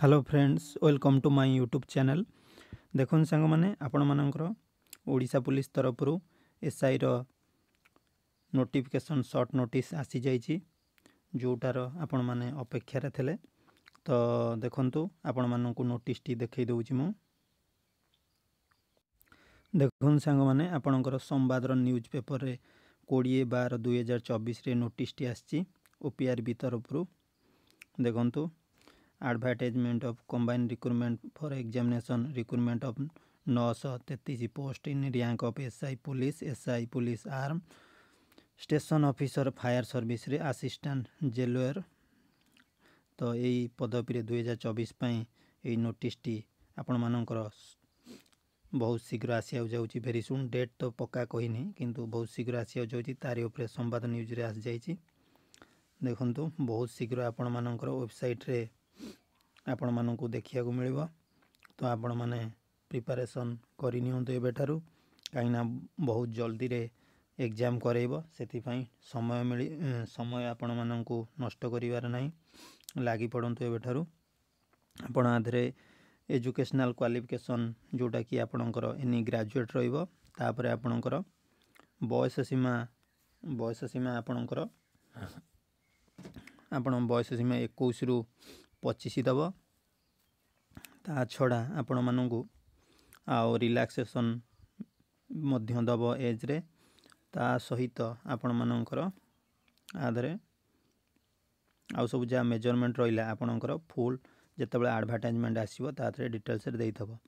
Hello friends, welcome to my YouTube channel. देखुन सांग माने आपण मानकर ओडिशा पुलिस तरफ एसआई रो नोटिफिकेशन शॉर्ट नोटिस आसी जाइए जोटार आपण माने अपेक्षा रे थिले। तो देखंतु आपण मानकु नोटिस टी देखै दउची मु। देखुन सांग माने आपणकर संवादर न्यूज पेपर रे 20/12/2024 रे नोटिस टी आसी ओपीआरबी तरफ देखंतु advertisement of combined recruitment for examination recruitment of 933 post in rank of SI police arm station officer fire service रे assistant jailor। तो यही पदवी 2024 ये नोटिस टी आपण मानकर बहुत शीघ्र आसिया जाउची। वेरी सुन डेट तो पक्का कहनी किंतु बहुत शीघ्र आसिया जाउची। तारी ऊपर संवाद न्यूज रे आसी जाइची। देखंतु बहुत शीघ्र आपण मानकर वेबसाइट रे आपण मानकु देखिया को मिलिबो। तो आपण माने प्रिपरेशन करि नियंतु एबेठारु काइना बहुत जल्दी रे एग्जाम करेइबो। सेति पई समय आपण मानकु नष्ट करिवार नाही, लागि पडंतु एबेठारु। आपण आधरे एजुकेशनल क्वालिफिकेशन जोटा कि आपणकर एनी ग्रेजुएट रहिबो। तापरे आपणकर बयस सीमा आपणकर आपण बयस सीमा 21 रु 25 दब। ता छड़ा आपण मानकु आउ रिलैक्सेशन मध्य दब एज रे। ता सहित आपण मानकर आधरे आउ सब जा मेजरमेंट रहिला आपणकर फुल जेतेबेले एडवर्टाइजमेंट आसीबो ताथरे डिटेल्स रे देइथबो।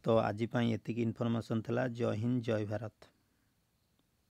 तो आज पई एतिक इन्फॉर्मेशन थला। जय हिंद, जय भारत।